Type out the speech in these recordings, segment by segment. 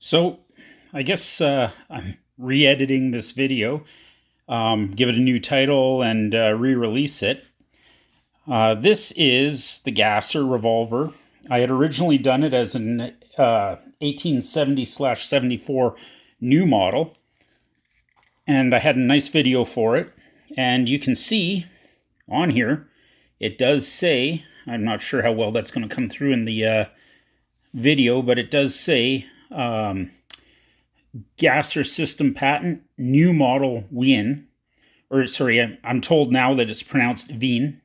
So I guess I'm re-editing this video, give it a new title and re-release it. This is the Gasser revolver. I had originally done it as an 1870/74 new model, and I had a nice video for it. And you can see on here, it does say, I'm not sure how well that's going to come through in the video, but it does say Gasser system patent, new model Wien. Or sorry, I'm told now that it's pronounced Wien.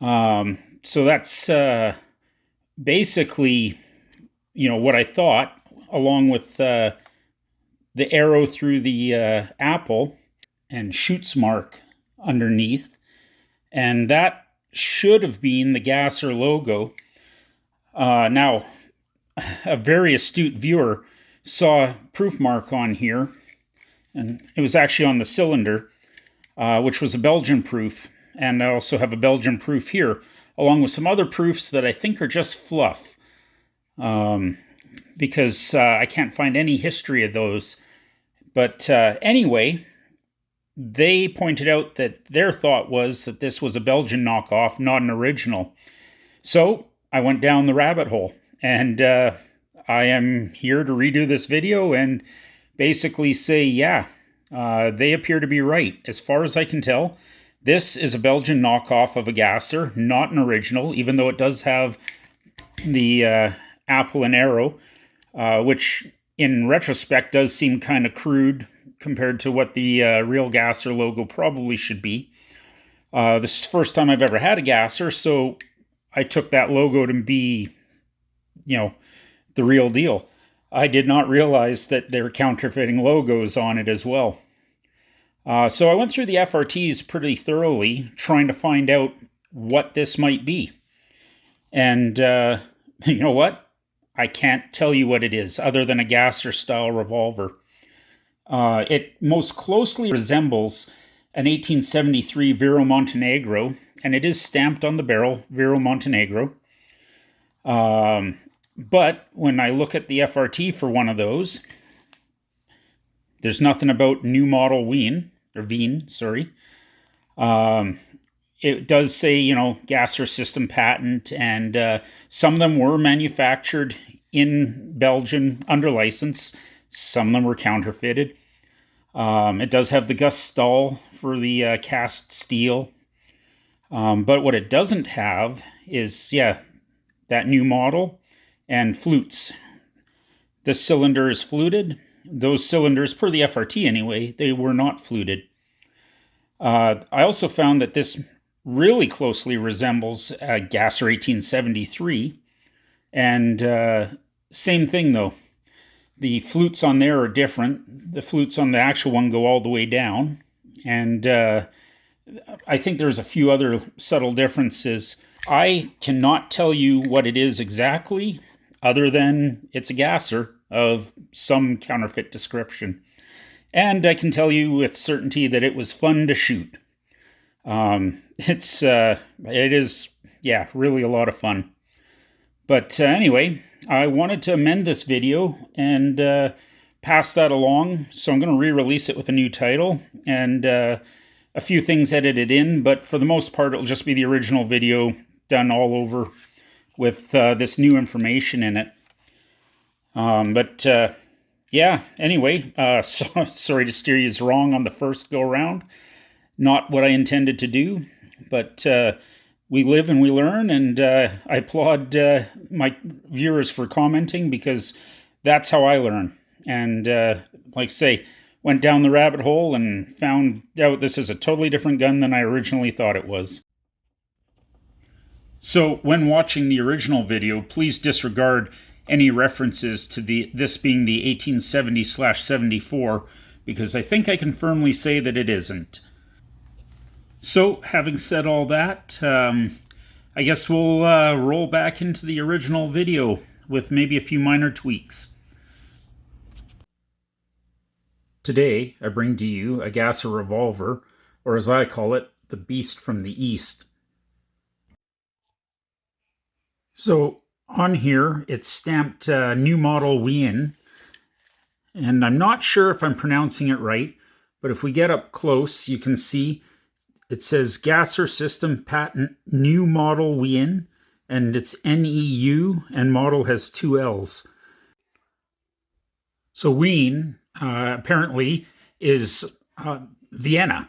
So that's basically, what I thought, along with the arrow through the apple and Schutz mark underneath. And that should have been the Gasser logo. Now, a very astute viewer saw a proof mark on here, and it was actually on the cylinder, which was a Belgian proof. And I also have a Belgian proof here, along with some other proofs that I think are just fluff, because I can't find any history of those. But anyway, they pointed out that their thought was that this was a Belgian knockoff, not an original. So I went down the rabbit hole, and I am here to redo this video and basically say, yeah, they appear to be right. As far as I can tell, this is a Belgian knockoff of a Gasser, not an original, even though it does have the apple and arrow, which in retrospect does seem kind of crude compared to what the real Gasser logo probably should be. This is the first time I've ever had a Gasser, so I took that logo to be, the real deal. I did not realize that there were counterfeiting logos on it as well. So I went through the FRTs pretty thoroughly, trying to find out what this might be. And you know what? I can't tell you what it is, other than a Gasser-style revolver. It most closely resembles an 1873 Vero Montenegro, and it is stamped on the barrel, Vero Montenegro. But when I look at the FRT for one of those, there's nothing about new model Wien, sorry. It does say, Gasser system patent, and some of them were manufactured in Belgium under license. Some of them were counterfeited. It does have the Gus Stahl for the cast steel. But what it doesn't have is, that new model and flutes. This cylinder is fluted. Those cylinders, per the FRT anyway, they were not fluted. I also found that this really closely resembles a Gasser 1873. And same thing, though. The flutes on there are different. The flutes on the actual one go all the way down. And I think there's a few other subtle differences. I cannot tell you what it is exactly, other than it's a Gasser of some counterfeit description. And I can tell you with certainty that it was fun to shoot. It is, really a lot of fun. But anyway, I wanted to amend this video and pass that along. So I'm going to re-release it with a new title and a few things edited in. But for the most part, it'll just be the original video done all over with this new information in it. Anyway, sorry to steer you wrong on the first go-around. Not what I intended to do, but we live and we learn, and I applaud my viewers for commenting, because that's how I learn. And like I say, went down the rabbit hole and found out this is a totally different gun than I originally thought it was. So when watching the original video, please disregard any references to this being the 1870/74, because I think I can firmly say that it isn't. So, having said all that, I guess we'll roll back into the original video with maybe a few minor tweaks. Today, I bring to you a Gasser revolver, or as I call it, the Beast from the East. So, on here, it's stamped new model Wien, And I'm not sure if I'm pronouncing it right, but if we get up close, you can see it says Gasser System Patent New Model Wien, and it's NEU, and model has 2 L's. So Wien apparently is Vienna.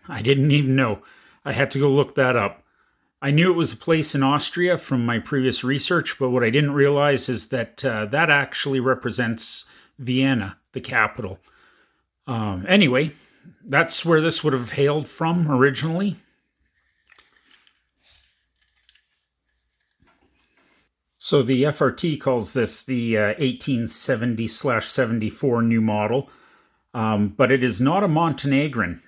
I didn't even know. I had to go look that up. I knew it was a place in Austria from my previous research, but what I didn't realize is that that actually represents Vienna, the capital. Anyway, that's where this would have hailed from originally. So the FRT calls this the 1870/74 new model, but it is not a Montenegrin.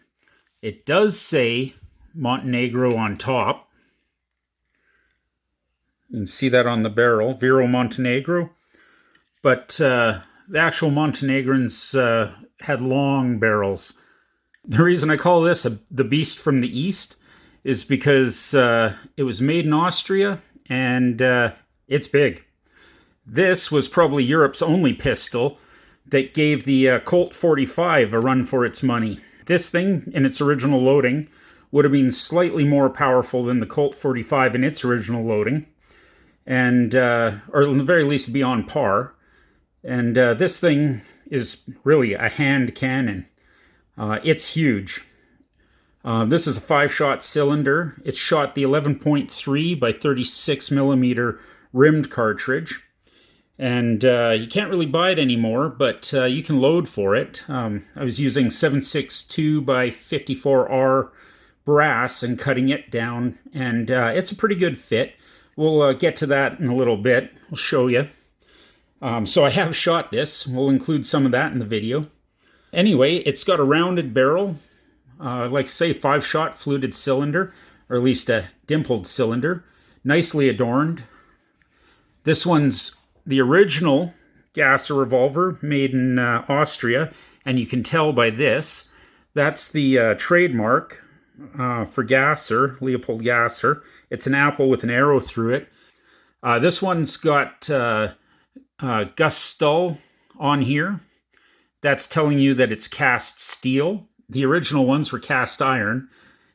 It does say Montenegro on top. You can see that on the barrel, Vero Montenegro. But the actual Montenegrins had long barrels. The reason I call this the Beast from the East is because it was made in Austria, and it's big. This was probably Europe's only pistol that gave the Colt 45 a run for its money. This thing, in its original loading, would have been slightly more powerful than the Colt 45 in its original loading, and or at the very least be on par. And this thing is really a hand cannon. It's huge. This is a 5-shot cylinder. It shot the 11.3 by 36 millimeter rimmed cartridge. And you can't really buy it anymore, but you can load for it. I was using 7.62 by 54R brass and cutting it down, and it's a pretty good fit. We'll get to that in a little bit. I'll show you. So I have shot this. We'll include some of that in the video. Anyway, it's got a rounded barrel, like I say, 5-shot fluted cylinder, or at least a dimpled cylinder, nicely adorned. This one's the original Gasser revolver made in Austria, and you can tell by this, that's the trademark for Gasser, Leopold Gasser. It's an apple with an arrow through it. This one's got Gusstuhl on here. That's telling you that it's cast steel. The original ones were cast iron,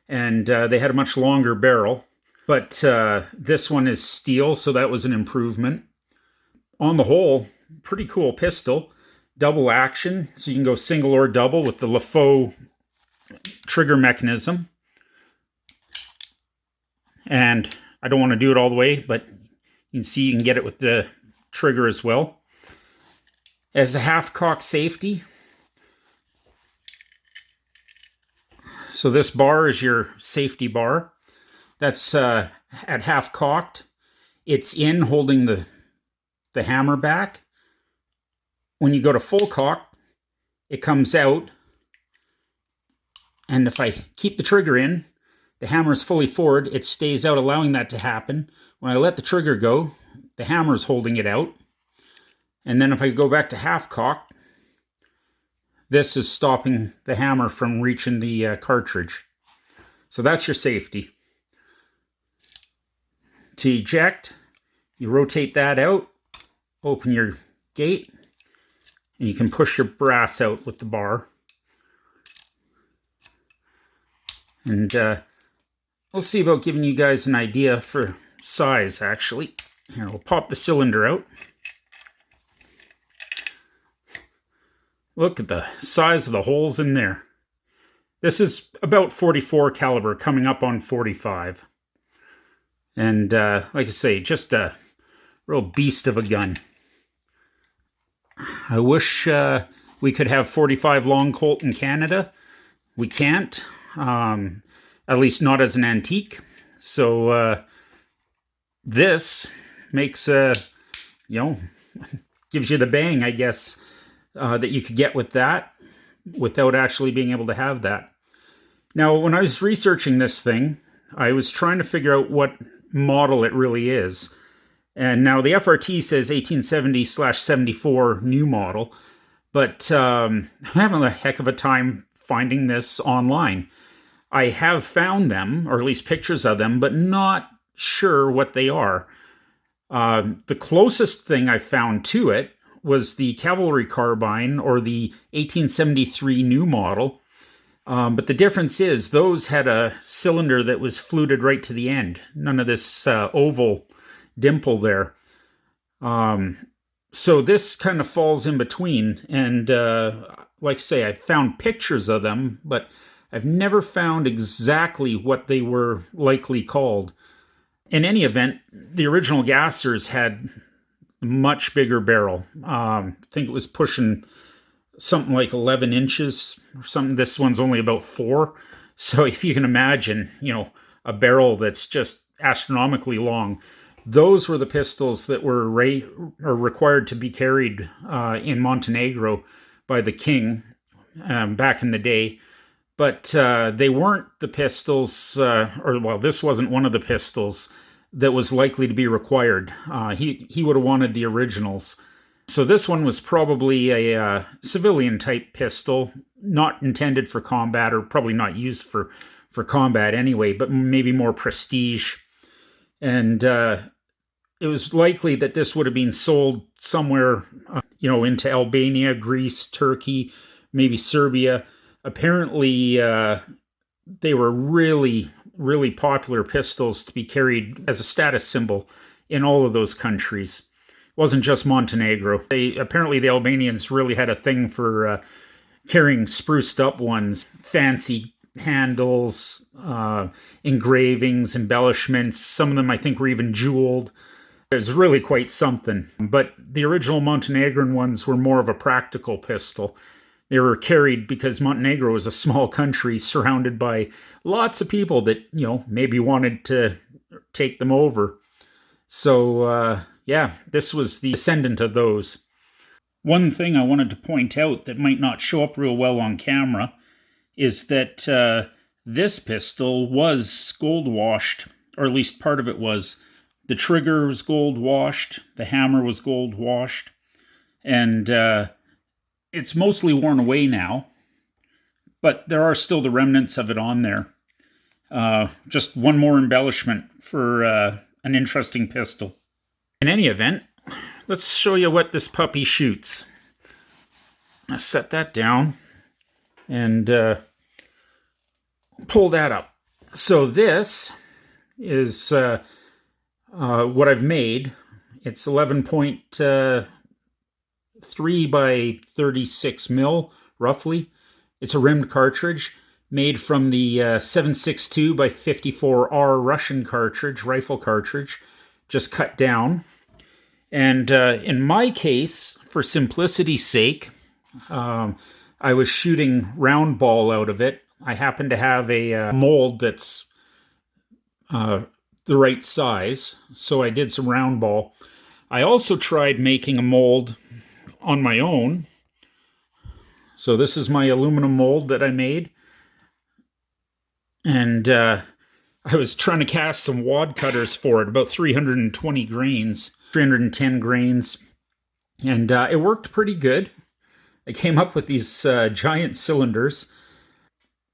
and they had a much longer barrel. But this one is steel, so that was an improvement. On the whole, pretty cool pistol. Double action, so you can go single or double with the LaFaux trigger mechanism. And I don't want to do it all the way, but you can see you can get it with the trigger as well. As a half-cock safety. So this bar is your safety bar. That's at half-cocked. It's in holding the hammer back. When you go to full cock, it comes out. And if I keep the trigger in, the hammer is fully forward. It stays out, allowing that to happen. When I let the trigger go, the hammer is holding it out. And then if I go back to half cock, this is stopping the hammer from reaching the cartridge. So that's your safety. To eject, you rotate that out, open your gate, and you can push your brass out with the bar. And we'll see about giving you guys an idea for size, actually. Here, we'll pop the cylinder out. Look at the size of the holes in there. This is about 44 caliber, coming up on 45. And like I say, just a real beast of a gun. I wish we could have 45 long Colt in Canada. We can't, at least not as an antique. So this makes gives you the bang, I guess, that you could get with that without actually being able to have that. Now, when I was researching this thing, I was trying to figure out what model it really is. And now the FRT says 1870/74 new model, but I'm having a heck of a time finding this online. I have found them, or at least pictures of them, but not sure what they are. The closest thing I found to it was the cavalry carbine, or the 1873 new model. But the difference is those had a cylinder that was fluted right to the end. None of this oval dimple there. So this kind of falls in between. And like I say, I found pictures of them, but I've never found exactly what they were likely called. In any event, the original gassers had a much bigger barrel. I think it was pushing something like 11 inches or something. This one's only about 4. So if you can imagine, a barrel that's just astronomically long. Those were the pistols that were required to be carried in Montenegro by the king back in the day. But they weren't the pistols, this wasn't one of the pistols that was likely to be required. He would have wanted the originals. So this one was probably a civilian type pistol, not intended for combat, or probably not used for combat anyway, but maybe more prestige. And it was likely that this would have been sold somewhere, into Albania, Greece, Turkey, maybe Serbia. Apparently, they were really, really popular pistols to be carried as a status symbol in all of those countries. It wasn't just Montenegro. Apparently, the Albanians really had a thing for carrying spruced up ones, fancy handles, engravings, embellishments. Some of them, I think, were even jeweled. It was really quite something. But the original Montenegrin ones were more of a practical pistol. They were carried because Montenegro was a small country surrounded by lots of people that, maybe wanted to take them over. So, this was the descendant of those. One thing I wanted to point out that might not show up real well on camera is that this pistol was gold washed, or at least part of it was. The trigger was gold washed, the hammer was gold washed, and it's mostly worn away now, but there are still the remnants of it on there. Just one more embellishment for an interesting pistol. In any event, let's show you what this puppy shoots. I'll set that down and pull that up. So this is what I've made. It's 11.3 by 36 mil, roughly. It's a rimmed cartridge made from the 7.62 by 54R Russian cartridge, rifle cartridge, just cut down. And in my case, for simplicity's sake, I was shooting round ball out of it. I happen to have a mold that's the right size, so I did some round ball. I also tried making a mold on my own. So this is my aluminum mold that I made. And I was trying to cast some wad cutters for it, about 320 grains, 310 grains. And it worked pretty good. I came up with these giant cylinders.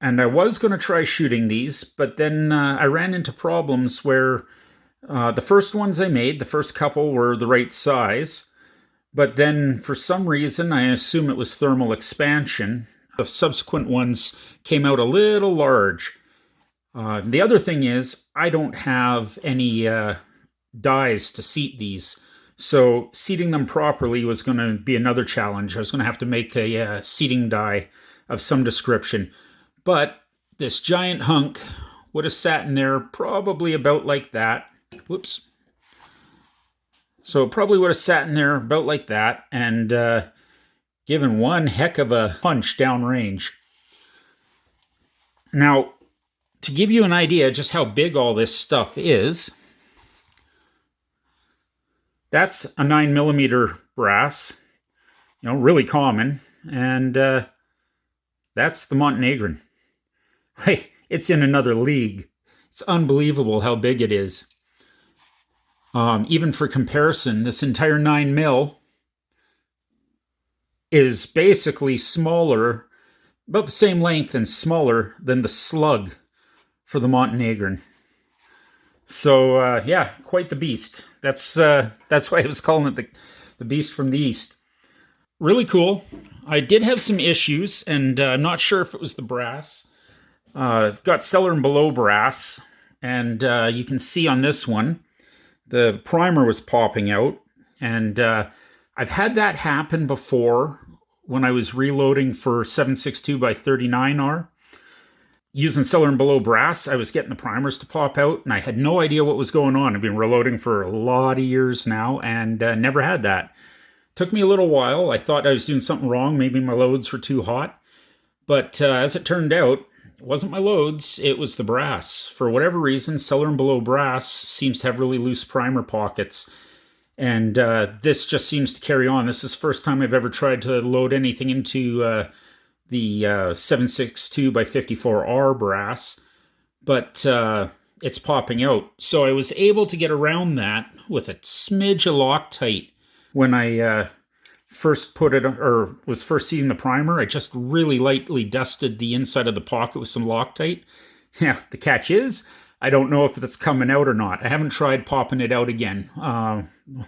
And I was going to try shooting these, but then I ran into problems where the first ones I made, the first couple were the right size. But then for some reason, I assume it was thermal expansion, the subsequent ones came out a little large. The other thing is, I don't have any dies to seat these. So seating them properly was going to be another challenge. I was going to have to make a seating die of some description. But this giant hunk would have sat in there probably about like that. Whoops. So it probably would have sat in there about like that and given one heck of a punch downrange. Now, to give you an idea just how big all this stuff is, that's a 9mm brass, really common, and that's the Montenegrin. Hey, it's in another league. It's unbelievable how big it is. Even for comparison, this entire 9mm is basically smaller, about the same length and smaller than the slug for the Montenegrin. So, quite the beast. That's why I was calling it the beast from the east. really cool. I did have some issues, and I'm not sure if it was the brass. I've got cellar and below brass, and you can see on this one, the primer was popping out, and I've had that happen before when I was reloading for 7.62 by 39R. Using cellar and below brass, I was getting the primers to pop out, and I had no idea what was going on. I've been reloading for a lot of years now, and never had that. Took me a little while. I thought I was doing something wrong. Maybe my loads were too hot. But as it turned out, it wasn't my loads, it was the brass. For whatever reason, cellar and below brass seems to have really loose primer pockets. And this just seems to carry on. This is the first time I've ever tried to load anything into the 7.62 by 54R brass, but it's popping out. So I was able to get around that with a smidge of Loctite. When I first put it, or was first seeing the primer, I just really lightly dusted the inside of the pocket with some Loctite. Yeah, the catch is, I don't know if it's coming out or not. I haven't tried popping it out again.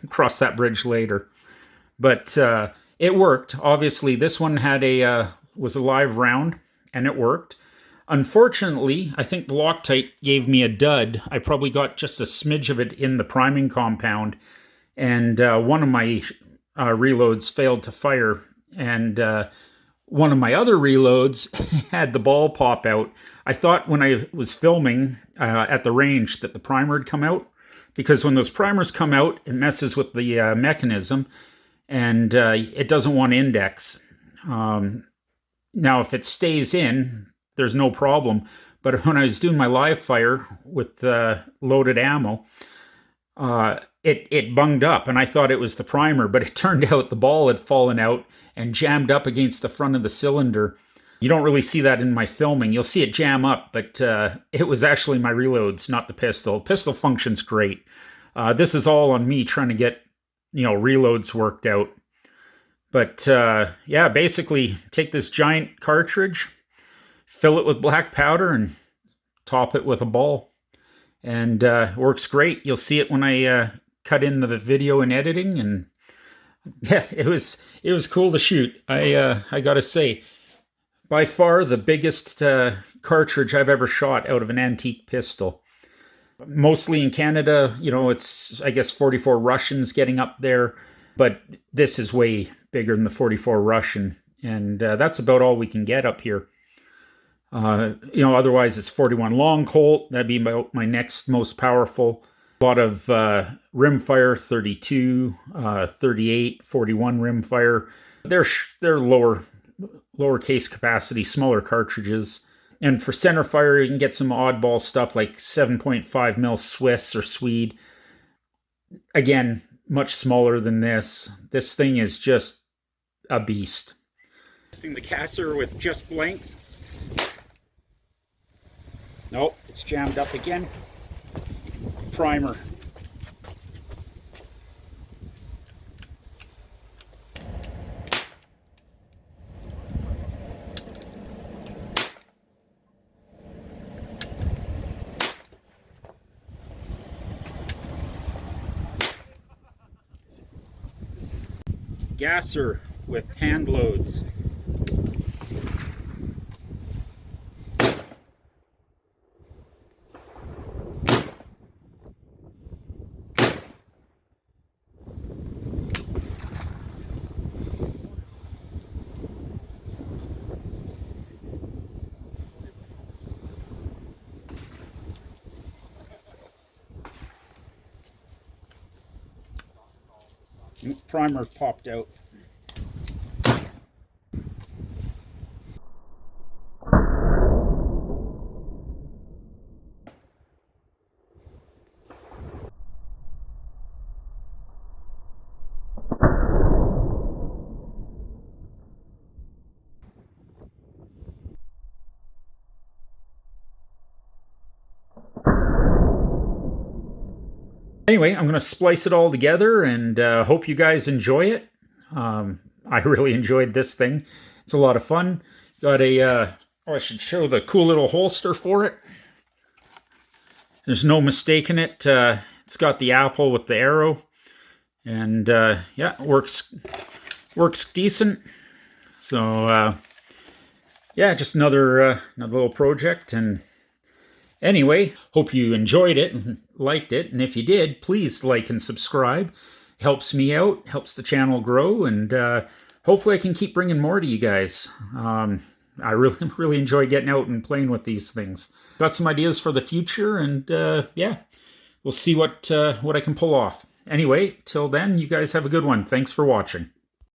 Cross that bridge later. But it worked. Obviously, this one had was a live round, and it worked. Unfortunately, I think the Loctite gave me a dud. I probably got just a smidge of it in the priming compound, and one of my reloads failed to fire, and one of my other reloads had the ball pop out. I thought when I was filming at the range that the primer had come out, because when those primers come out, it messes with the mechanism, and it doesn't want to index. Now, if it stays in, there's no problem. But when I was doing my live fire with loaded ammo, it bunged up, and I thought it was the primer, but it turned out the ball had fallen out and jammed up against the front of the cylinder. You don't really see that in my filming. You'll see it jam up, but it was actually my reloads, not the pistol. Pistol functions great. This is all on me trying to get, reloads worked out. But yeah, basically take this giant cartridge, fill it with black powder, and top it with a ball. And works great. You'll see it when I cut in the video and editing. And yeah, it was cool to shoot. I gotta say, by far the biggest cartridge I've ever shot out of an antique pistol. Mostly in Canada, it's, I guess, 44 Russians getting up there. But this is way bigger than the 44 Russian, and that's about all we can get up here. Otherwise it's 41 Long Colt. That'd be about my next most powerful. A lot of rimfire, 32, 38, 41 rimfire. They're lower case capacity, smaller cartridges. And for centerfire, you can get some oddball stuff like 7.5 mil Swiss or Swede. Again, much smaller than this. This thing is just a beast. Testing the Casser with just blanks. Nope, it's jammed up again. Primer. Gasser with hand loads. Primer popped out. Anyway, I'm going to splice it all together and hope you guys enjoy it. I really enjoyed this thing. It's a lot of fun. Got I should show the cool little holster for it. There's no mistaking it. It's got the apple with the arrow. And yeah, it works Works decent. So yeah, just another little project. And anyway, hope you enjoyed it and liked it. And if you did, please like and subscribe. Helps me out, helps the channel grow, and hopefully I can keep bringing more to you guys. I really, really enjoy getting out and playing with these things. Got some ideas for the future, and yeah, we'll see what I can pull off. Anyway, till then, you guys have a good one. Thanks for watching.